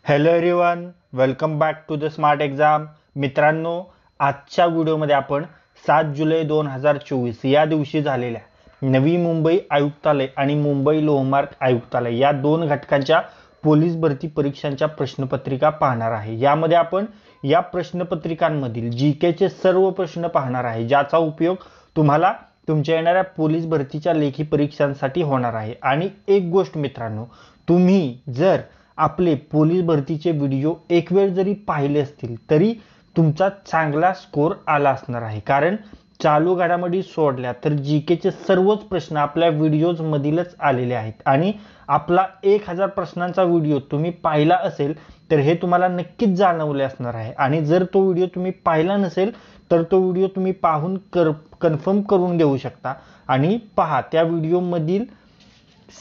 Hello everyone, welcome back to the smart exam. मित्रांनो, आजच्या व्हिडिओमध्ये आपण 7 जुलै 2024 या दिवशी झालेल्या नवी मुंबई आयुक्तालय आणि मुंबई लोहमार्ग आयुक्तालय या दोन घटकांच्या पोलीस भरती परीक्षांच्या प्रश्नपत्रिका पाहणार आहे. यामध्ये आपण या प्रश्नपत्रिकांमधील जीकेचे सर्व प्रश्न पाहणार आहे, ज्याचा उपयोग तुम्हाला तुमच्या येणाऱ्या पोलीस भरतीच्या लेखी परीक्षांसाठी होणार आहे. आणि एक गोष्ट मित्रांनो, तुम्ही जर आपले पोलीस भरतीचे व्हिडिओ एक वेळ जरी पाहिले असतील तरी तुमचा चांगला स्कोर आला असणार आहे, कारण चालू घडामोडी सोडल्या तर जीकेचे सर्वच प्रश्न आपल्या व्हिडिओज मधीलच आलेले आहेत. आणि आपला 1000 प्रश्नांचा व्हिडिओ तुम्ही पाहिला असेल तर हे तुम्हाला नक्कीच जाणवले असणार आहे. आणि जर तो व्हिडिओ तुम्ही पाहिला नसेल तर तो व्हिडिओ तुम्ही पाहून कन्फर्म करून घेऊ शकता. आणि पहा, त्या व्हिडिओ मधील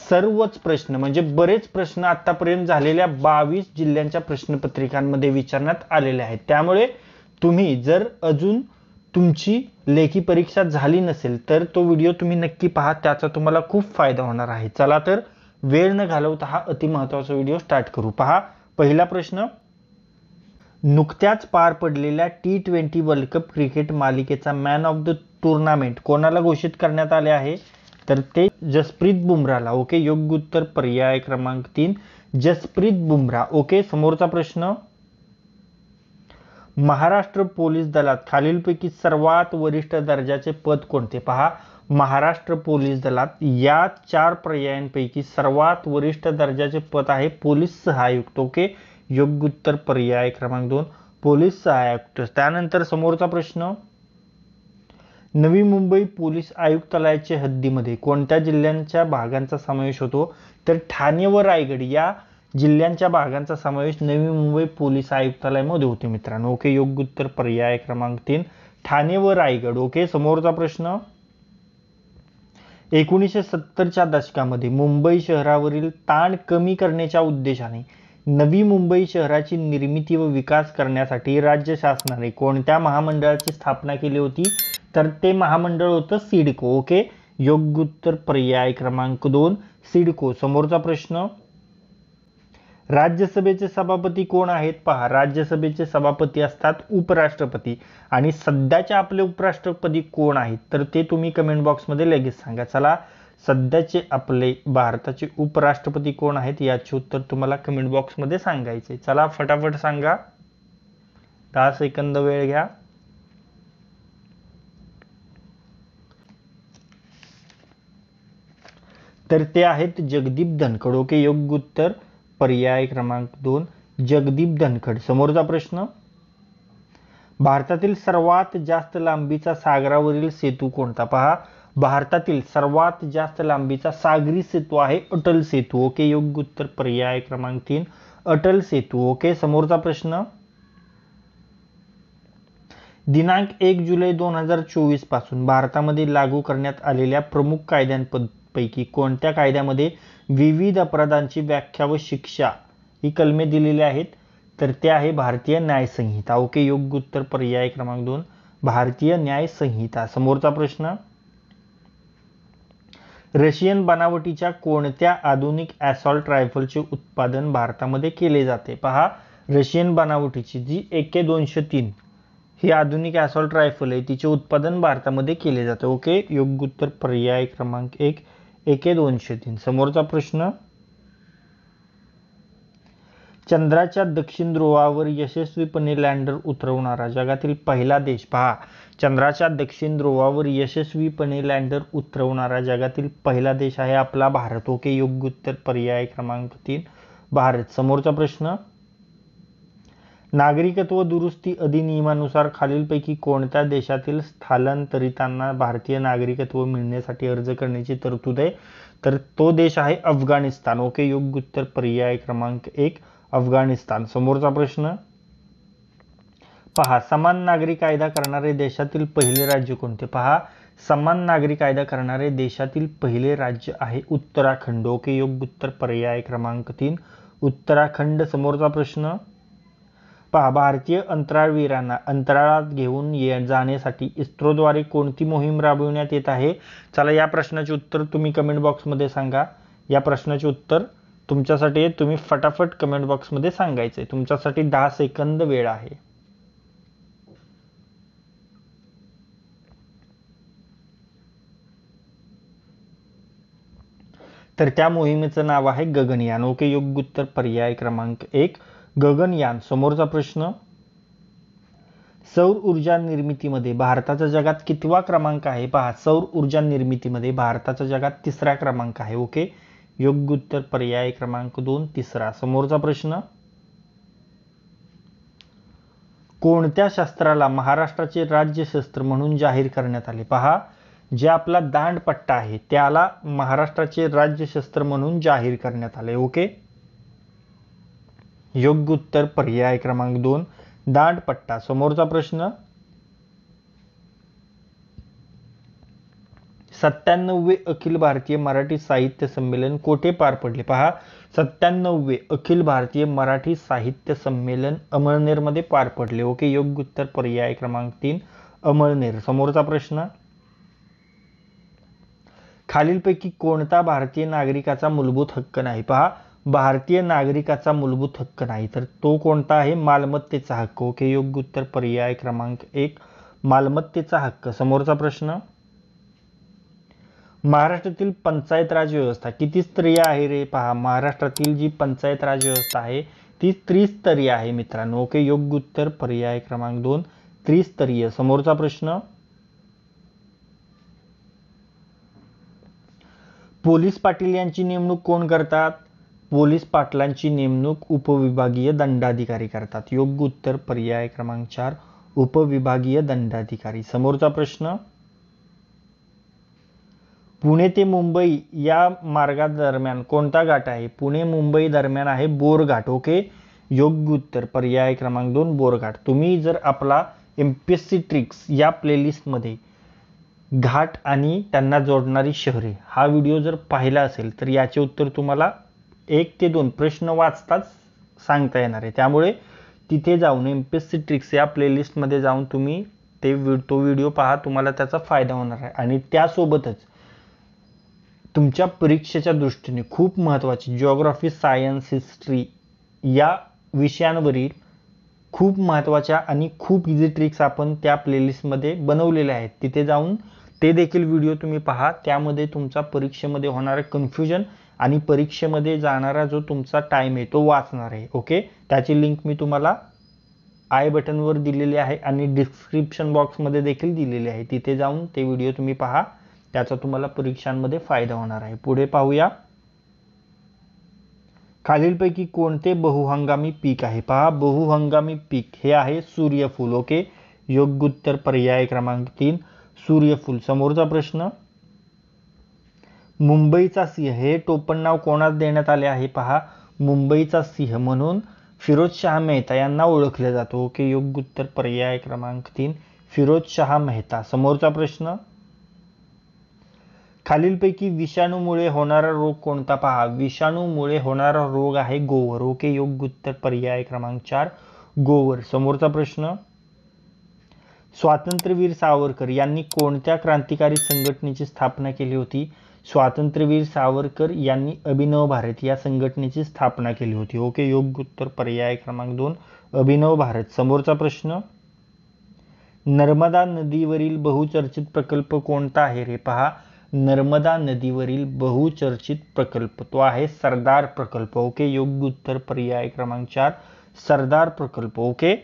सर्वच प्रश्न म्हणजे बरेच प्रश्न आतापर्यंत झालेल्या 22 जिल्ह्यांच्या प्रश्नपत्रिकांमध्ये विचारण्यात आलेले आहेत. त्यामुळे तुम्ही जर अजून तुमची लेखी परीक्षा झाली नसेल तर तो व्हिडिओ तुम्ही नक्की पहा, त्याचा तुम्हाला खूप फायदा होणार आहे. चला तर वेळ न घालवता हा अति महत्त्वाचा व्हिडिओ स्टार्ट करू. पहा, पहिला प्रश्न, नुकत्याच पार पडलेल्या T20 वर्ल्ड कप क्रिकेट मालिकेचा मॅन ऑफ द टुर्नामेंट कोणाला घोषित करण्यात आले आहे? तर ते जसप्रीत बुमराहला. ओके, योग्य उत्तर पर्याय क्रमांक 3 जसप्रीत बुमराह. ओके, समोरचा प्रश्न, महाराष्ट्र पोलीस दलात खालीलपैकी सर्वात वरिष्ठ दर्जाचे पद कोणते? पहा, महाराष्ट्र पोलीस दलात या 4 पर्यायांपैकी सर्वात वरिष्ठ दर्जाचे पद आहे पोलीस सहायुक्त. ओके, योग्य उत्तर पर्याय क्रमांक 2 पोलीस सहायुक्त. त्यानंतर समोरचा प्रश्न, नवी मुंबई पोलीस आयुक्तालयाच्या हद्दीमध्ये कोणत्या जिल्ह्यांच्या भागांचा समावेश होतो? तर ठाणे व रायगड या जिल्ह्यांच्या भागांचा समावेश नवी मुंबई पोलीस आयुक्तालयामध्ये होते मित्रांनो. ओके, योग्य उत्तर पर्याय क्रमांक 3 ठाणे व रायगड. ओके, समोरचा प्रश्न, 1970च्या दशकामध्ये मुंबई शहरावरील ताण कमी करण्याच्या उद्देशाने नवी मुंबई शहराची निर्मिती व विकास करण्यासाठी राज्य शासनाने कोणत्या महामंडळाची स्थापना केली होती? तर ते महामंडळ होतं सिडको. ओके, योग्य उत्तर पर्याय क्रमांक 2 सिडको. समोरचा प्रश्न, राज्यसभेचे सभापती कोण आहेत? पहा, राज्यसभेचे सभापती असतात उपराष्ट्रपती. आणि सध्याचे आपले उपराष्ट्रपती कोण आहेत? तर ते तुम्ही कमेंट बॉक्समध्ये लगेच सांगा. चला, सध्याचे आपले भारताचे उपराष्ट्रपती कोण आहेत याचे उत्तर तुम्हाला कमेंट बॉक्समध्ये सांगायचे. चला फटाफट सांगा, 10 सेकंद वेळ घ्या. तर ते आहेत जगदीप धनखड. ओके, योग्य उत्तर पर्याय क्रमांक 2 जगदीप धनखड. समोरचा प्रश्न, भारतातील सर्वात जास्त लांबीचा सागरावरील सेतू कोणता? पहा, भारतातील सर्वात जास्त लांबीचा सागरी सेतू आहे अटल सेतू. ओके, योग्य उत्तर पर्याय क्रमांक 3 अटल सेतू. ओके, समोरचा प्रश्न, दिनांक 1 जुलै 2024 पासून भारतामध्ये लागू करण्यात आलेल्या प्रमुख कायद्यांपैकी कोणत्या कायद्यामध्ये विविध अपराधांची व्याख्या व शिक्षा ही कलमे दिलेली आहेत? तर ते आहे भारतीय न्याय संहिता. ओके, योग्य उत्तर पर्याय क्रमांक 2 भारतीय न्याय संहिता. समोरचा प्रश्न, रशियन बनावटीच्या कोणत्या आधुनिक ॲसॉल्ट रायफलचे उत्पादन भारतामध्ये केले जाते? पहा, रशियन बनावटीची जी AK-203 ही आधुनिक ॲसॉल्ट रायफल आहे, तिचे उत्पादन भारतामध्ये केले जाते. ओके, योग्य उत्तर पर्याय क्रमांक 1 AK-203. समोरचा प्रश्न, चंद्राच्या दक्षिण ध्रुवावर यशस्वीपणे लँडर उतरवणारा जगातील पहिला देश? पहा, चंद्राच्या दक्षिण ध्रुवावर यशस्वीपणे लँडर उतरवणारा जगातील पहिला देश आहे आपला भारत. ओके, योग्य उत्तर पर्याय क्रमांक 3 भारत. समोरचा प्रश्न, नागरिकत्व दुरुस्ती अधिनियमानुसार खालीलपैकी कोणत्या देशातील स्थलांतरितांना भारतीय नागरिकत्व मिळण्यासाठी अर्ज करण्याची तरतूद आहे? तर तो देश आहे अफगाणिस्तान. ओके, योग्य उत्तर पर्याय क्रमांक 1 अफगाणिस्तान. समोरचा प्रश्न, पहा, समान नागरी कायदा करणारे देशातील पहिले राज्य कोणते? पहा, समान नागरी कायदा करणारे देशातील पहिले राज्य आहे उत्तराखंड. ओके, योग्य उत्तर पर्याय क्रमांक 3 उत्तराखंड. समोरचा प्रश्न, पहा, भारतीय अंतराळवीरांना अंतराळात घेऊन जाण्यासाठी इस्रोद्वारे कोणती मोहीम राबविण्यात येत आहे? चला, या प्रश्नाचे उत्तर तुम्ही कमेंट बॉक्समध्ये सांगा. या प्रश्नाचे उत्तर तुमच्यासाठी तुम्ही फटाफट कमेंट बॉक्समध्ये सांगायचंय. तुमच्यासाठी 10 सेकंद वेळ आहे. तर त्या मोहिमेचं नाव आहे गगनयान. ओके, योग्य उत्तर पर्याय क्रमांक 1 गगनयान. समोरचा प्रश्न, सौर ऊर्जा निर्मितीमध्ये भारताचा जगात कितवा क्रमांक आहे? पहा, सौर ऊर्जा निर्मितीमध्ये भारताचा जगात 3रा क्रमांक आहे. ओके, योग्य उत्तर पर्याय क्रमांक 2 3रा. समोरचा प्रश्न, कोणत्या शस्त्राला महाराष्ट्राचे राज्य शस्त्र म्हणून जाहीर करण्यात आले? पहा, जे आपला दांडपट्टा आहे त्याला महाराष्ट्राचे राज्य शस्त्र म्हणून जाहीर करण्यात आले. ओके, योग्य उत्तर पर्याय क्रमांक 2 दांडपट्टा. समोरचा प्रश्न, 97वे अखिल भारतीय मराठी साहित्य संमेलन कोठे पार पडले? पहा, 97वे अखिल भारतीय मराठी साहित्य संमेलन अमळनेरमध्ये पार पडले. ओके, योग्य उत्तर पर्याय क्रमांक 3 अमळनेर. समोरचा प्रश्न, खालीलपैकी कोणता भारतीय नागरिकाचा मूलभूत हक्क नाही? पहा, भारतीय नागरिकाचा मूलभूत हक्क नाही, तर तो कोणता आहे? मालमत्तेचा हक्क. ओके, योग्य उत्तर पर्याय क्रमांक 1 मालमत्तेचा हक्क. समोरचा प्रश्न, महाराष्ट्रातील पंचायत राज व्यवस्था किती स्तरीय आहे रे? पहा, महाराष्ट्रातील जी पंचायत राज व्यवस्था आहे ती त्रिस्तरीय आहे मित्रांनो. ओके, योग्य उत्तर पर्याय क्रमांक 2 त्रिस्तरीय. समोरचा प्रश्न, पोलीस पाटील यांची नेमणूक कोण करतात? पोलीस पाटलांची नेमणूक उपविभागीय दंडाधिकारी करतात. योग्य उत्तर पर्याय क्रमांक 4 उपविभागीय दंडाधिकारी. समोरचा प्रश्न, पुणे ते मुंबई या मार्गादरम्यान कोणता घाट आहे? पुणे मुंबई दरम्यान आहे बोरघाट. ओके, योग्य उत्तर पर्याय क्रमांक 2 बोरघाट. तुम्ही जर आपला MPSC ट्रिक्स या प्लेलिस्टमध्ये घाट आणि त्यांना जोडणारी शहरे हा व्हिडिओ जर पाहिला असेल तर याचे उत्तर तुम्हाला 1 ते 2 प्रश्न वाचताच सांगता येणार आहे. त्यामुळे तिथे जाऊन MPSC ट्रिक्स या प्लेलिस्टमध्ये जाऊन तुम्ही तो व्हिडिओ पहा, तुम्हाला त्याचा फायदा होणार आहे. आणि त्यासोबतच तुमच्या परीक्षेच्या दृष्टीने खूप महत्त्वाची जिओग्राफी, सायन्स, हिस्ट्री या विषयांवरील खूप महत्त्वाच्या आणि खूप इझी ट्रिक्स आपण त्या प्लेलिस्टमध्ये बनवलेल्या आहेत. तिथे जाऊन ते देखील व्हिडिओ तुम्ही पहा. त्यामध्ये तुमचा परीक्षेमध्ये होणारा कन्फ्युजन आणि परीक्षेमध्ये जाणारा जो तुमचा टाइम आहे तो वाचणार आहे. ओके, त्याची लिंक मी तुम्हाला आय बटनवर दिलेली आहे आणि डिस्क्रिप्शन बॉक्समध्ये देखील दिलेली आहे. तिथे जाऊन ते व्हिडिओ तुम्ही पहा, त्याचा तुम्हाला परीक्षांमध्ये फायदा होणार आहे. पुढे पाहूया, खालीलपैकी कोणते बहुहंगामी पीक आहे? पहा, बहुहंगामी पीक हे आहे सूर्यफूल. ओके, योग्य उत्तर पर्याय क्रमांक 3 सूर्यफूल. समोरचा प्रश्न, मुंबईचा सिंह हे टोपण नाव कोणास देण्यात आले आहे? पहा, मुंबईचा सिंह म्हणून फिरोजशाह मेहता यांना ओळखले जाते. ओके, योग्य उत्तर पर्याय क्रमांक 3 फिरोजशाह मेहता. समोरचा प्रश्न, खालीलपैकी विषाणूमुळे होणारा रोग कोणता? पहा, विषाणूमुळे होणारा रोग आहे गोवर. ओके, योग्य उत्तर पर्याय क्रमांक 4 गोवर. समोरचा प्रश्न, स्वातंत्र्यवीर सावरकर यांनी कोणत्या क्रांतिकारी संघटनेची स्थापना केली होती? स्वातंत्र्यवीर सावरकर यांनी अभिनव भारत या संघटनेची स्थापना केली होती. ओके, योग्य उत्तर पर्याय क्रमांक 2 अभिनव भारत. समोरचा प्रश्न, नर्मदा नदीवरील बहुचर्चित प्रकल्प कोणता आहे रे? पहा, नर्मदा नदीवरील बहुचर्चित प्रकल्प तो आहे सरदार प्रकल्प. ओके, योग्य उत्तर पर्याय क्रमांक 4 सरदार प्रकल्प. ओके,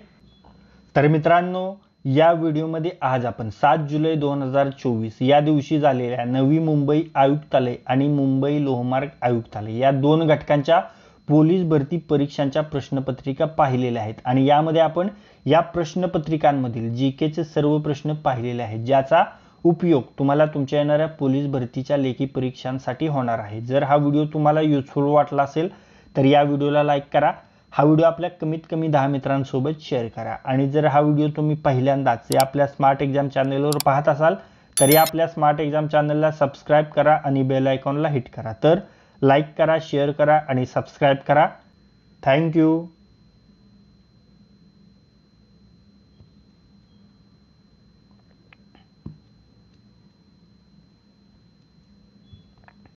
तर मित्रांनो, या व्हिडिओमध्ये आज आपण 7 जुलै 2024 या दिवशी झालेल्या नवी मुंबई आयुक्तालय आणि मुंबई लोहमार्ग आयुक्तालय या 2 घटकांच्या पोलीस भरती परीक्षांच्या प्रश्नपत्रिका पाहिलेल्या आहेत. आणि यामध्ये आपण या प्रश्नपत्रिकांमधील जीकेचे सर्व प्रश्न पाहिलेले आहेत, ज्याचा उपयोग तुम्हाला तुमच्या येणाऱ्या पोलीस भरतीच्या लेखी परीक्षांसाठी होणार आहे. जर हा व्हिडिओ तुम्हाला युजफुल वाटला असेल तर या व्हिडिओला लाईक करा. हा व्हिडिओ आपल्या कमीत कमी 10 मित्रांसोबत शेअर करा. आणि जर हा व्हिडिओ तुम्ही पहिल्यांदाच या आपल्या स्मार्ट एक्झाम चॅनलवर पाहत असाल तर या आपल्या स्मार्ट एक्झाम चॅनलला सबस्क्राईब करा आणि बेल आयकॉनला हिट करा. तर लाईक करा, शेअर करा आणि सबस्क्राईब करा. थँक्यू.